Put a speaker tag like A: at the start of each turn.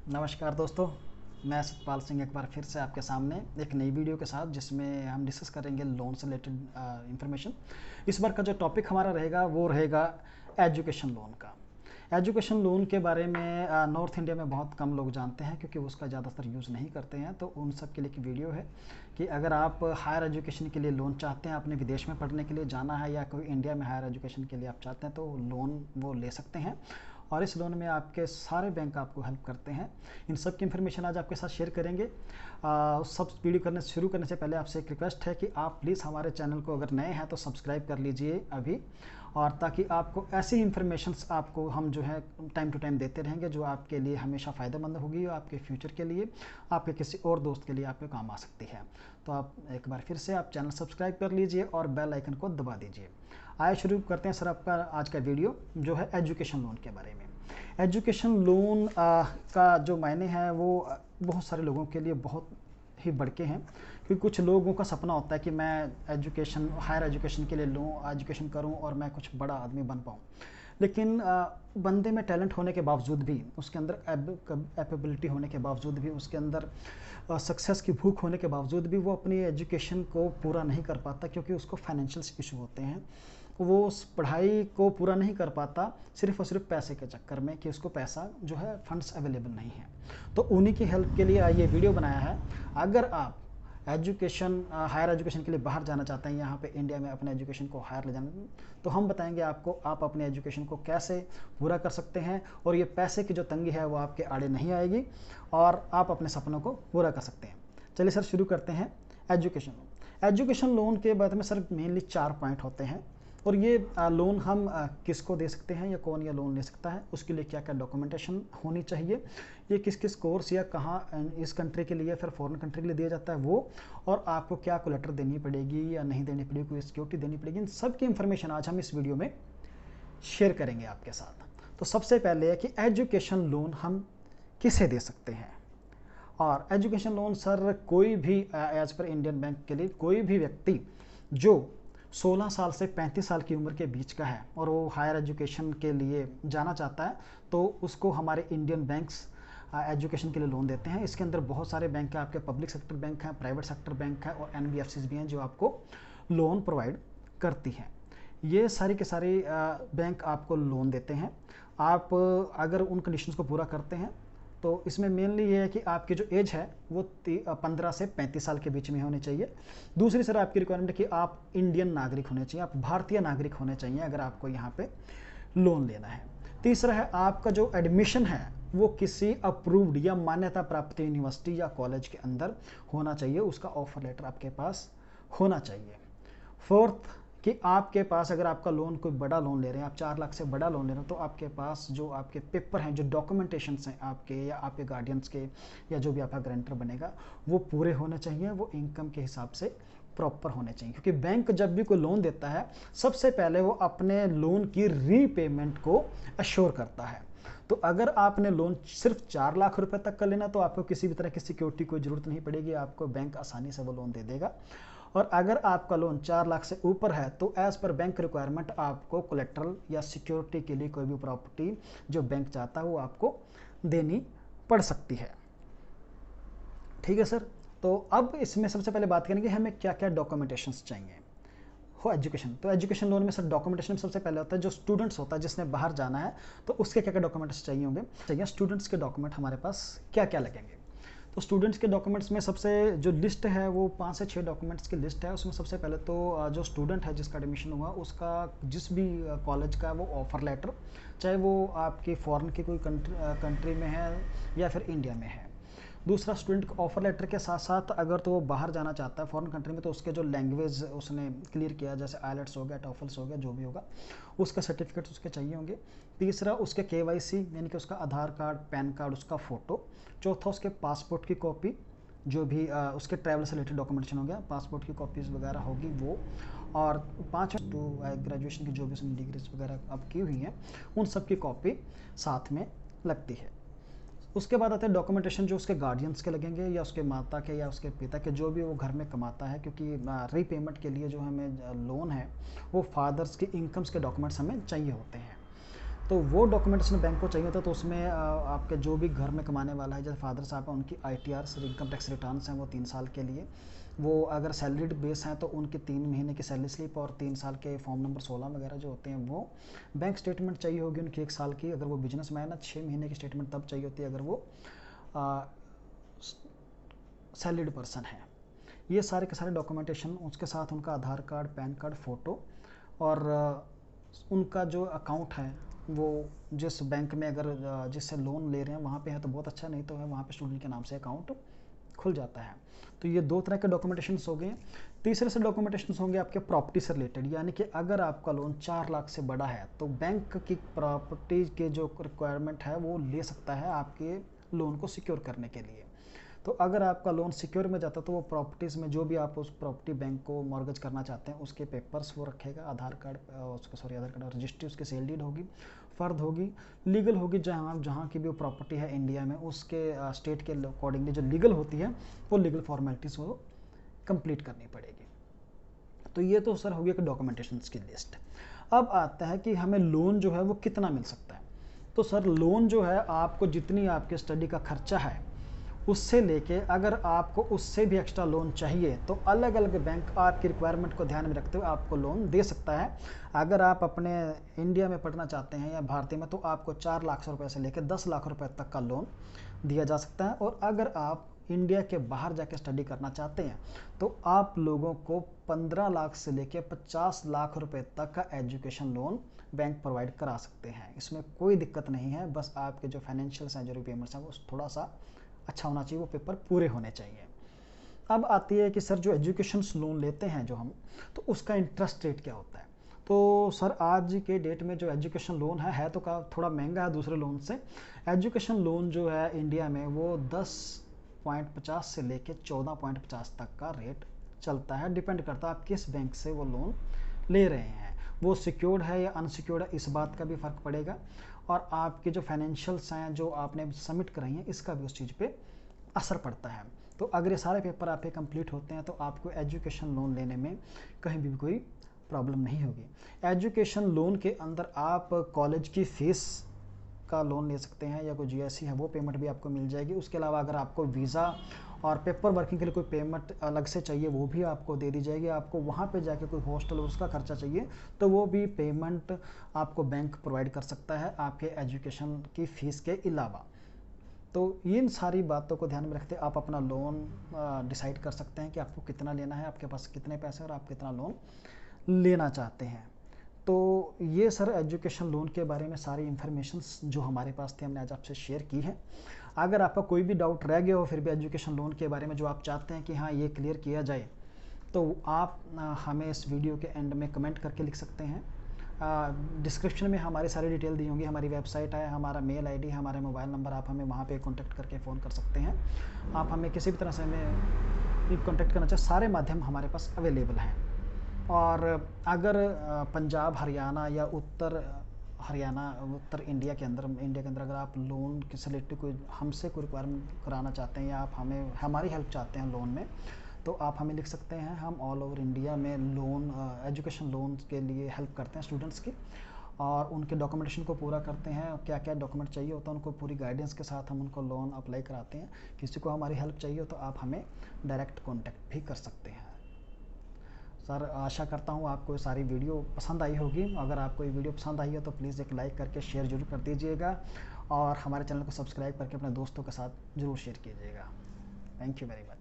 A: नमस्कार दोस्तों, मैं सतपाल सिंह एक बार फिर से आपके सामने एक नई वीडियो के साथ, जिसमें हम डिस्कस करेंगे लोन से रिलेटेड इंफॉर्मेशन। इस बार का जो टॉपिक हमारा रहेगा वो रहेगा एजुकेशन लोन का। एजुकेशन लोन के बारे में नॉर्थ इंडिया में बहुत कम लोग जानते हैं, क्योंकि उसका ज़्यादातर यूज़ नहीं करते हैं। तो उन सब के लिए एक वीडियो है कि अगर आप हायर एजुकेशन के लिए लोन चाहते हैं, अपने विदेश में पढ़ने के लिए जाना है, या कोई इंडिया में हायर एजुकेशन के लिए आप चाहते हैं, तो लोन वो ले सकते हैं। और इस लोन में आपके सारे बैंक आपको हेल्प करते हैं। इन सब की इन्फॉर्मेशन आज आपके साथ शेयर करेंगे। सब वीडियो शुरू करने से पहले आपसे एक रिक्वेस्ट है कि आप प्लीज़ हमारे चैनल को अगर नए हैं तो सब्सक्राइब कर लीजिए अभी, और ताकि आपको ऐसी इन्फॉर्मेशंस आपको हम जो है टाइम टू टाइम देते रहेंगे, जो आपके लिए हमेशा फ़ायदेमंद होगी, और आपके फ्यूचर के लिए, आपके किसी और दोस्त के लिए आपके काम आ सकती है। तो आप एक बार फिर से आप चैनल सब्सक्राइब कर लीजिए और बेल आइकन को दबा दीजिए। आइए शुरू करते हैं सर आपका आज का वीडियो, जो है एजुकेशन लोन के बारे में। एजुकेशन लोन का जो मायने हैं वो बहुत सारे लोगों के लिए बहुत ही बढ़ के हैं, क्योंकि कुछ लोगों का सपना होता है कि मैं हायर एजुकेशन के लिए लूँ, एजुकेशन करूँ और मैं कुछ बड़ा आदमी बन पाऊँ। लेकिन बंदे में टैलेंट होने के बावजूद भी, उसके अंदर एपेबिलिटी होने के बावजूद भी, उसके अंदर सक्सेस की भूख होने के बावजूद भी वो अपनी एजुकेशन को पूरा नहीं कर पाता, क्योंकि उसको फाइनेंशियल इशू होते हैं। वो उस पढ़ाई को पूरा नहीं कर पाता सिर्फ और सिर्फ पैसे के चक्कर में, कि उसको पैसा जो है फंड्स अवेलेबल नहीं है। तो उन्हीं की हेल्प के लिए ये वीडियो बनाया है। अगर आप हायर एजुकेशन के लिए बाहर जाना चाहते हैं, यहाँ पे इंडिया में अपने एजुकेशन को हायर ले जाना, तो हम बताएंगे आपको आप अपने एजुकेशन को कैसे पूरा कर सकते हैं, और ये पैसे की जो तंगी है वो आपके आड़े नहीं आएगी, और आप अपने सपनों को पूरा कर सकते हैं। चलिए सर शुरू करते हैं। Education loan. एजुकेशन लोन के बाद में सर मेनली 4 पॉइंट होते हैं, और ये लोन हम किसको दे सकते हैं, या कौन ये लोन ले सकता है, उसके लिए क्या क्या डॉक्यूमेंटेशन होनी चाहिए, ये किस किस कोर्स या कहाँ इस कंट्री के लिए फिर फॉरेन कंट्री के लिए दिया जाता है वो, और आपको क्या कोलेटर देनी पड़ेगी या नहीं देनी पड़ेगी, कोई सिक्योरिटी देनी पड़ेगी, इन सब की इंफॉर्मेशन आज हम इस वीडियो में शेयर करेंगे आपके साथ। तो सबसे पहले है कि एजुकेशन लोन हम किसे दे सकते हैं। और एजुकेशन लोन सर कोई भी एज पर इंडियन बैंक के लिए कोई भी व्यक्ति जो 16 साल से 35 साल की उम्र के बीच का है और वो हायर एजुकेशन के लिए जाना चाहता है, तो उसको हमारे इंडियन बैंक्स एजुकेशन के लिए लोन देते हैं। इसके अंदर बहुत सारे बैंक हैं, आपके पब्लिक सेक्टर बैंक हैं, प्राइवेट सेक्टर बैंक हैं, और एनबीएफसीज भी हैं जो आपको लोन प्रोवाइड करती हैं। ये सारी के सारी बैंक आपको लोन देते हैं। आप अगर उन कंडीशंस को पूरा करते हैं, तो इसमें मेनली ये है कि आपकी जो एज है वो 15 से 35 साल के बीच में होनी चाहिए। दूसरी सर आपकी रिक्वायरमेंट है कि आप इंडियन नागरिक होने चाहिए, आप भारतीय नागरिक होने चाहिए अगर आपको यहाँ पे लोन लेना है। तीसरा है आपका जो एडमिशन है वो किसी अप्रूव्ड या मान्यता प्राप्त यूनिवर्सिटी या कॉलेज के अंदर होना चाहिए, उसका ऑफर लेटर आपके पास होना चाहिए। फोर्थ कि आपके पास अगर आपका लोन कोई बड़ा लोन ले रहे हैं, आप 4 लाख से बड़ा लोन ले रहे हैं, तो आपके पास जो आपके पेपर हैं, जो डॉक्यूमेंटेशंस हैं आपके या आपके गार्डियंस के, या जो भी आपका गारंटर बनेगा, वो पूरे होने चाहिए, वो इनकम के हिसाब से प्रॉपर होने चाहिए। क्योंकि बैंक जब भी कोई लोन देता है, सबसे पहले वो अपने लोन की रीपेमेंट को अश्योर करता है। तो अगर आपने लोन सिर्फ 4 लाख रुपए तक का लेना, तो आपको किसी भी तरह की सिक्योरिटी कोई ज़रूरत नहीं पड़ेगी, आपको बैंक आसानी से वो लोन दे देगा। और अगर आपका लोन 4 लाख से ऊपर है, तो एज पर बैंक रिक्वायरमेंट आपको कोलेट्रल या सिक्योरिटी के लिए कोई भी प्रॉपर्टी जो बैंक चाहता है वो आपको देनी पड़ सकती है। ठीक है सर। तो अब इसमें सबसे पहले बात करेंगे हमें क्या क्या डॉक्यूमेंटेशन चाहिए हो एजुकेशन। तो एजुकेशन लोन में सर डॉक्यूमेंटेशन सबसे पहले होता है, जो स्टूडेंट्स होता है जिसने बाहर जाना है, तो उसके क्या क्या डॉक्यूमेंट्स चाहिए होंगे। चाहिए स्टूडेंट्स के डॉक्यूमेंट हमारे पास क्या क्या लगेंगे। तो स्टूडेंट्स के डॉक्यूमेंट्स में सबसे जो लिस्ट है वो 5 से 6 डॉक्यूमेंट्स की लिस्ट है। उसमें सबसे पहले तो जो स्टूडेंट है जिसका एडमिशन हुआ, उसका जिस भी कॉलेज का वो ऑफर लेटर, चाहे वो आपकी फॉरेन की कोई कंट्री में है या फिर इंडिया में है। दूसरा, स्टूडेंट को ऑफर लेटर के साथ साथ अगर तो वो बाहर जाना चाहता है फॉरेन कंट्री में, तो उसके जो लैंग्वेज उसने क्लियर किया, जैसे आइलेट्स हो गया, टॉफल्स हो गया, जो भी होगा उसका सर्टिफिकेट उसके चाहिए होंगे। तीसरा, उसके केवाईसी यानी कि उसका आधार कार्ड, पैन कार्ड, उसका फ़ोटो। चौथा, उसके पासपोर्ट की कॉपी, जो भी उसके ट्रैवल से रिलेटेड डॉक्यूमेंटेशन हो गया, पासपोर्ट की कॉपीज़ वगैरह होगी वो। और पाँचवा, तो ग्रेजुएशन की जो भी उसने डिग्रीज वगैरह अब की हुई हैं, उन सब की कॉपी साथ में लगती है। उसके बाद आते हैं डॉक्यूमेंटेशन जो उसके गार्डियंस के लगेंगे, या उसके माता के या उसके पिता के, जो भी वो घर में कमाता है, क्योंकि रीपेमेंट के लिए जो हमें लोन है वो फादर्स के इनकम्स के डॉक्यूमेंट्स हमें चाहिए होते हैं। तो वो डॉक्यूमेंटेशन बैंक को चाहिए होता है। तो उसमें आपके जो भी घर में कमाने वाला है, जैसे फादर साहब हैं, उनकी ITR इनकम टैक्स रिटर्न्स हैं वो 3 साल के लिए, वो अगर सैलरीड बेस हैं तो उनके 3 महीने की सैलरी स्लिप और 3 साल के फॉर्म नंबर 16 वगैरह जो होते हैं वो, बैंक स्टेटमेंट चाहिए होगी उनकी 1 साल की। अगर वो बिजनेस मैन है 6 महीने की स्टेटमेंट तब चाहिए होती है अगर वो सैलरीड पर्सन है। ये सारे के सारे डॉक्यूमेंटेशन, उसके साथ उनका आधार कार्ड, पैन कार्ड, फ़ोटो, और उनका जो अकाउंट है वो जिस बैंक में अगर जिससे लोन ले रहे हैं वहाँ पे है तो बहुत अच्छा, नहीं तो है वहाँ पे स्टूडेंट के नाम से अकाउंट खुल जाता है। तो ये 2 तरह के डॉक्यूमेंटेशंस हो गए। तीसरे से डॉक्यूमेंटेशंस होंगे आपके प्रॉपर्टी से रिलेटेड, यानी कि अगर आपका लोन 4 लाख से बड़ा है तो बैंक की प्रॉपर्टी के जो रिक्वायरमेंट है वो ले सकता है आपके लोन को सिक्योर करने के लिए। तो अगर आपका लोन सिक्योर में जाता है तो वो प्रॉपर्टीज़ में जो भी आप उस प्रॉपर्टी बैंक को मॉर्गेज करना चाहते हैं उसके पेपर्स वो रखेगा, आधार कार्ड आधार कार्ड और रजिस्ट्री, उसकी सेल डीड होगी, फ़र्द होगी, लीगल होगी, जहाँ की भी वो प्रॉपर्टी है इंडिया में उसके स्टेट के अकॉर्डिंगली जो लीगल होती है वो लीगल फॉर्मेलिटीज़ वो कंप्लीट करनी पड़ेगी। तो ये तो सर हो गया कि डॉक्यूमेंटेशन की लिस्ट। अब आता है कि हमें लोन जो है वो कितना मिल सकता है। तो सर लोन जो है आपको जितनी आपके स्टडी का खर्चा है उससे लेके अगर आपको उससे भी एक्स्ट्रा लोन चाहिए तो अलग अलग बैंक आपकी रिक्वायरमेंट को ध्यान में रखते हुए आपको लोन दे सकता है। अगर आप अपने इंडिया में पढ़ना चाहते हैं या भारतीय में तो आपको 4 लाख रुपए से लेकर 10 लाख रुपए तक का लोन दिया जा सकता है। और अगर आप इंडिया के बाहर जाके स्टडी करना चाहते हैं तो आप लोगों को 15 लाख से लेकर 50 लाख रुपए तक का एजुकेशन लोन बैंक प्रोवाइड करा सकते हैं। इसमें कोई दिक्कत नहीं है, बस आपके जो फाइनेंशियल्स हैं, जो रिपेमेंट्स हैं वो थोड़ा सा अच्छा होना चाहिए, वो पेपर पूरे होने चाहिए। अब आती है कि सर जो एजुकेशन लोन लेते हैं जो हम, तो उसका इंटरेस्ट रेट क्या होता है। तो सर आज के डेट में जो एजुकेशन लोन है तो का थोड़ा महंगा है दूसरे लोन से। एजुकेशन लोन जो है इंडिया में वो 10.50 से लेके 14.50 तक का रेट चलता है। डिपेंड करता है आप किस बैंक से वो लोन ले रहे हैं, वो सिक्योर्ड है या अनसिक्योर्ड है, इस बात का भी फ़र्क पड़ेगा। और आपके जो फाइनेंशियल्स हैं जो आपने सबमिट कराई हैं इसका भी उस चीज़ पे असर पड़ता है। तो अगर ये सारे पेपर आपके कंप्लीट होते हैं तो आपको एजुकेशन लोन लेने में कहीं भी कोई प्रॉब्लम नहीं होगी। एजुकेशन लोन के अंदर आप कॉलेज की फ़ीस का लोन ले सकते हैं या कोई GST है वो पेमेंट भी आपको मिल जाएगी। उसके अलावा अगर आपको वीज़ा और पेपर वर्किंग के लिए कोई पेमेंट अलग से चाहिए वो भी आपको दे दी जाएगी। आपको वहाँ पे जाके कोई हॉस्टल उसका खर्चा चाहिए तो वो भी पेमेंट आपको बैंक प्रोवाइड कर सकता है आपके एजुकेशन की फ़ीस के अलावा। तो इन सारी बातों को ध्यान में रखते आप अपना लोन डिसाइड कर सकते हैं कि आपको कितना लेना है, आपके पास कितने पैसे और आप कितना लोन लेना चाहते हैं। तो ये सर एजुकेशन लोन के बारे में सारी इन्फॉर्मेशंस जो हमारे पास थी हमने आज आपसे शेयर की है। अगर आपका कोई भी डाउट रह गया हो फिर भी एजुकेशन लोन के बारे में जो आप चाहते हैं कि हाँ ये क्लियर किया जाए तो आप हमें इस वीडियो के एंड में कमेंट करके लिख सकते हैं। डिस्क्रिप्शन में हमारी सारी डिटेल दी होंगी, हमारी वेबसाइट है, हमारा मेल ID, हमारे मोबाइल नंबर, आप हमें वहाँ पे कांटेक्ट करके फ़ोन कर सकते हैं। आप हमें किसी भी तरह से हमें कांटेक्ट करना चाहें, सारे माध्यम हमारे पास अवेलेबल हैं। और अगर पंजाब, हरियाणा या उत्तर इंडिया के अंदर अगर आप लोन से रिलेटेड कोई हमसे कोई रिक्वायरमेंट कराना चाहते हैं या आप हमें हमारी हेल्प चाहते हैं लोन में तो आप हमें लिख सकते हैं। हम ऑल ओवर इंडिया में लोन एजुकेशन लोन के लिए हेल्प करते हैं स्टूडेंट्स की और उनके डॉक्यूमेंटेशन को पूरा करते हैं। क्या क्या डॉक्यूमेंट चाहिए होता है उनको पूरी गाइडेंस के साथ हम उनको लोन अप्लाई कराते हैं। किसी को हमारी हेल्प चाहिए हो तो आप हमें डायरेक्ट कॉन्टैक्ट भी कर सकते हैं। सर आशा करता हूँ आपको सारी वीडियो पसंद आई होगी। अगर आपको ये वीडियो पसंद आई है तो प्लीज़ एक लाइक करके शेयर ज़रूर कर दीजिएगा और हमारे चैनल को सब्सक्राइब करके अपने दोस्तों के साथ ज़रूर शेयर कीजिएगा। Thank you very much.